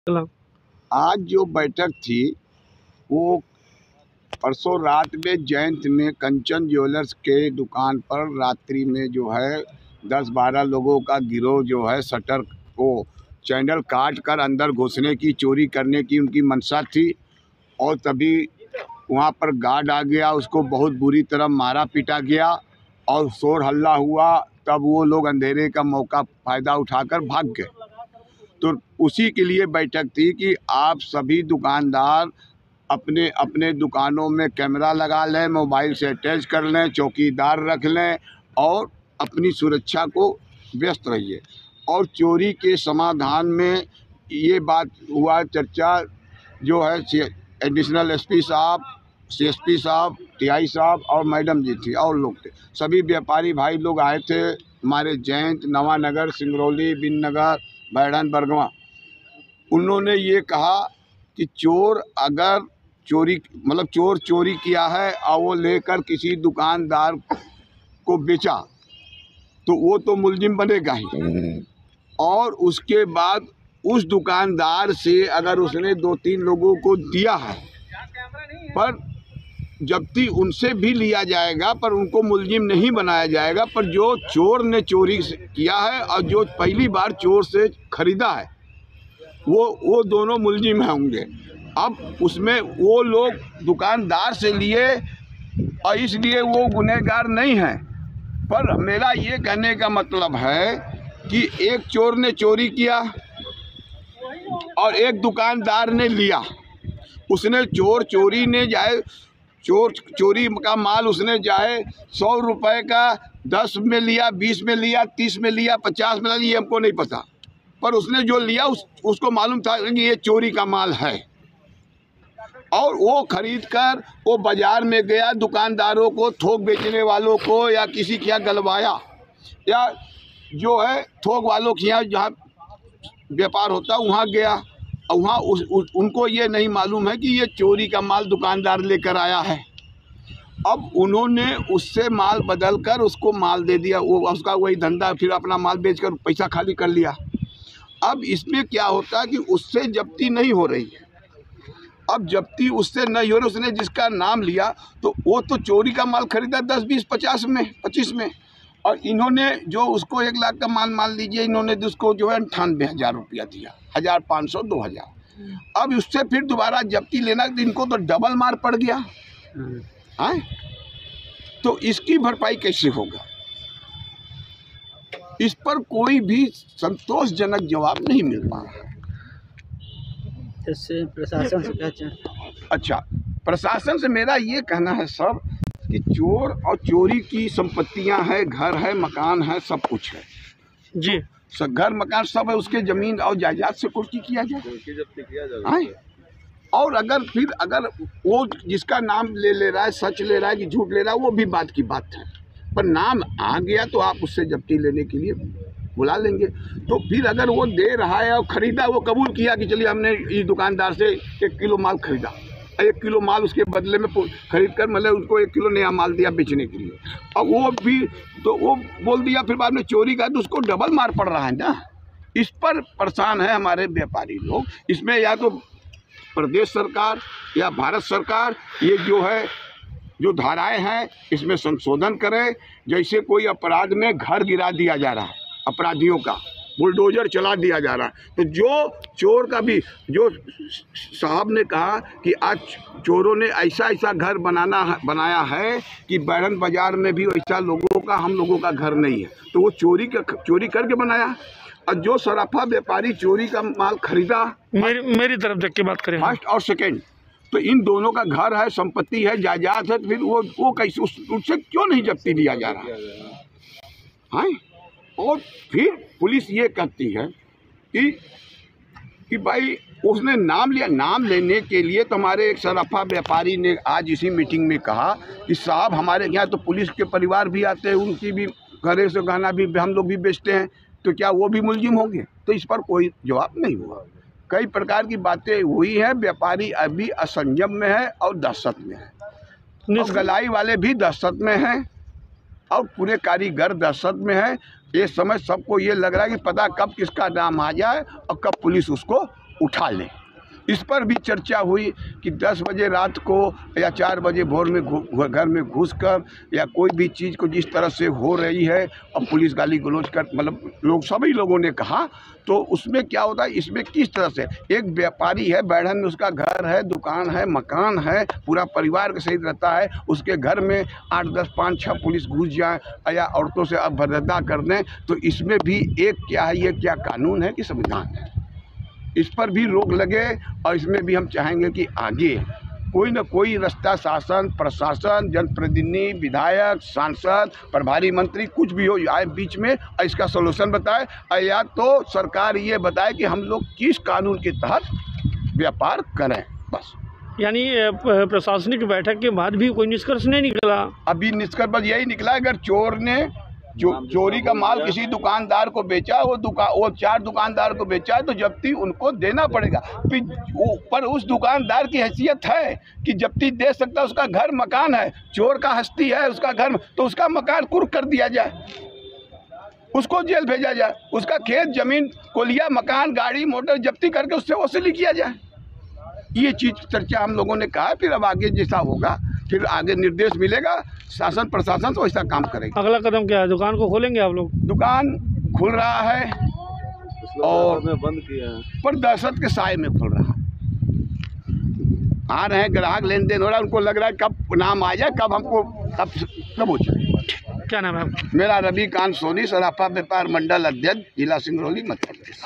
आज जो बैठक थी वो परसों रात में जयंत में कंचन ज्वेलर्स के दुकान पर रात्रि में जो है 10-12 लोगों का गिरोह जो है शटर को चैनल काट कर अंदर घुसने की, चोरी करने की उनकी मंशा थी। और तभी वहाँ पर गार्ड आ गया, उसको बहुत बुरी तरह मारा पीटा गया और शोर हल्ला हुआ। तब वो लोग अंधेरे का मौका फ़ायदा उठाकर भाग गए। तो उसी के लिए बैठक थी कि आप सभी दुकानदार अपने अपने दुकानों में कैमरा लगा लें, मोबाइल से अटैच कर लें, चौकीदार रख लें और अपनी सुरक्षा को व्यस्त रहिए। और चोरी के समाधान में ये बात हुआ चर्चा जो है एडिशनल एसपी साहब, सीएसपी साहब, टीआई साहब और मैडम जी थी और लोग थे। सभी व्यापारी भाई लोग आए थे, हमारे जयंत, नवानगर, सिंगरौली, बिननगर, बैढ़न, बरगवा। उन्होंने ये कहा कि चोर अगर चोर चोरी किया है और वो लेकर किसी दुकानदार को बेचा तो वो तो मुलजिम बनेगा ही। और उसके बाद उस दुकानदार से अगर उसने 2-3 लोगों को दिया है पर जब्ती उनसे भी लिया जाएगा, पर उनको मुलजिम नहीं बनाया जाएगा। पर जो चोर ने चोरी किया है और जो पहली बार चोर से खरीदा है वो दोनों मुलजिम होंगे। अब उसमें वो लोग दुकानदार से लिए और इसलिए वो गुनहगार नहीं है। पर मेरा ये कहने का मतलब है कि एक चोर ने चोरी किया और एक दुकानदार ने लिया। उसने चोरी ने जाए चोरी का माल उसने जाए 100 रुपये का 10 में लिया, 20 में लिया, 30 में लिया, 50 में लिया, ये हमको नहीं पता। पर उसने जो लिया उसको मालूम था कि ये चोरी का माल है। और वो खरीद कर वो बाज़ार में गया, दुकानदारों को, थोक बेचने वालों को या किसी के यहाँ गलवाया, या जो है थोक वालों के यहाँ जहाँ व्यापार होता है वहाँ गया। और वहाँ उनको ये नहीं मालूम है कि ये चोरी का माल दुकानदार लेकर आया है। अब उन्होंने उससे माल बदल कर उसको माल दे दिया, वो उसका वही धंधा, फिर अपना माल बेचकर पैसा खाली कर लिया। अब इसमें क्या होता है कि उससे जब्ती नहीं हो रही है। अब जब्ती उससे नहीं हो रही, उसने जिसका नाम लिया तो वो तो चोरी का माल खरीदा 10, 20, 50 में, 25 में। और इन्होंने जो उसको 1 लाख का माल मान लीजिए, इन्होंने उसको जो है 98,000 रुपया दिया, 1,500, 2,000। अब उससे फिर दोबारा जब्ती लेना, इनको तो डबल मार पड़ गया है। तो इसकी भरपाई कैसे होगा? इस पर कोई भी संतोषजनक जवाब नहीं मिल पा रहा है। इससे प्रशासन से क्या चाहते? अच्छा, प्रशासन से मेरा ये कहना है सर कि चोर और चोरी की संपत्तियां हैं, घर है, मकान है, सब कुछ है जी। सब घर मकान सब है, उसके ज़मीन और जायदाद से कुर्की किया जाए। और अगर वो जिसका नाम ले रहा है, सच ले रहा है कि झूठ ले रहा है, वो भी बात की बात है। पर नाम आ गया तो आप उससे जब्ती लेने के लिए बुला लेंगे। तो फिर अगर वो दे रहा है और ख़रीदा, वो कबूल किया कि चलिए हमने इस दुकानदार से 1 किलो माल ख़रीदा, 1 किलो माल उसके बदले में खरीद कर मतलब उसको 1 किलो नया माल दिया बेचने के लिए, और वो भी तो वो बोल दिया फिर बाद में चोरी का, तो उसको डबल मार पड़ रहा है ना। इस पर परेशान है हमारे व्यापारी लोग। इसमें या तो प्रदेश सरकार या भारत सरकार ये जो धाराएं हैं इसमें संशोधन करे। जैसे कोई अपराध में घर गिरा दिया जा रहा है, अपराधियों का बुलडोजर चला दिया जा रहा है, तो जो चोर का भी, जो साहब ने कहा कि आज चोरों ने ऐसा घर बनाया है कि बैरन बाजार में भी वैसा हम लोगों का घर नहीं है, तो वो चोरी करके बनाया। और जो सराफा व्यापारी चोरी का माल खरीदा, मेरी तरफ देख के बात करें, फर्स्ट और सेकेंड, तो इन दोनों का घर है, संपत्ति है, जायदाद है, फिर वो कैसे उससे क्यों नहीं जब्ती लिया जा रहा है? और फिर पुलिस ये कहती है कि भाई उसने नाम लिया। नाम लेने के लिए तो हमारे एक सराफा व्यापारी ने आज इसी मीटिंग में कहा कि साहब हमारे यहाँ तो पुलिस के परिवार भी आते हैं, उनकी भी घरे से गहना भी हम लोग भी बेचते हैं, तो क्या वो भी मुलजिम होंगे? तो इस पर कोई जवाब नहीं हुआ। कई प्रकार की बातें हुई हैं। व्यापारी अभी असंयम में है और दहशत में है, और गलाई वाले भी दहशत में हैं और पूरे कारीगर दहशत में है। ये समय सबको ये लग रहा है कि पता कब किसका नाम आ जाए और कब पुलिस उसको उठा लें। इस पर भी चर्चा हुई कि 10 बजे रात को या 4 बजे भोर में घर में घुसकर या कोई भी चीज़ को जिस तरह से हो रही है और पुलिस गाली गलौज कर मतलब लोग सभी लोगों ने कहा, तो उसमें क्या होता है, इसमें किस तरह से एक व्यापारी है, बैढ़न में उसका घर है, दुकान है, मकान है, पूरा परिवार के सहित रहता है, उसके घर में 8, 10, 5, 6 पुलिस घुस जाए या औरतों से अभद्रता कर दें, तो इसमें भी एक क्या है, ये क्या कानून है कि संविधान है? इस पर भी रोक लगे और इसमें भी हम चाहेंगे कि आगे कोई न कोई रास्ता शासन, प्रशासन, जनप्रतिनिधि, विधायक, सांसद, प्रभारी मंत्री कुछ भी हो आए बीच में और इसका सलूशन बताए, या तो सरकार ये बताए कि हम लोग किस कानून के तहत व्यापार करें। बस यानी प्रशासनिक बैठक के बाद भी कोई निष्कर्ष नहीं निकला? अभी निष्कर्ष बस यही निकला, अगर चोर ने चोरी का माल किसी दुकानदार को बेचा, वो 4 दुकानदार को बेचा है तो जब्ती उनको देना पड़ेगा। पर उस दुकानदार की हैसियत है कि जब्ती दे सकता है, उसका घर मकान है, चोर का हस्ती है उसका घर, तो उसका मकान कुर्क कर दिया जाए, उसको जेल भेजा जाए, उसका खेत जमीन कोलिया मकान गाड़ी मोटर जब्ती करके उससे वसूली किया जाए। ये चीज़ चर्चा हम लोगों ने कहा। फिर अब आगे जैसा होगा फिर आगे निर्देश मिलेगा, शासन प्रशासन तो वैसा काम करेगा। अगला कदम क्या है? दुकान को खोलेंगे आप लोग? दुकान खुल रहा है और बंद किया है, पर दहशत के साए में खुल रहा है। आ रहे हैं ग्राहक, लेन देन हो रहा है, उनको लग रहा है कब नाम आ जाए, कब हमको कब हो जाए। क्या नाम है आपका? मेरा रवि कांत सोनी, सराफा व्यापार मंडल अध्यक्ष, जिला सिंगरौली, मध्य प्रदेश।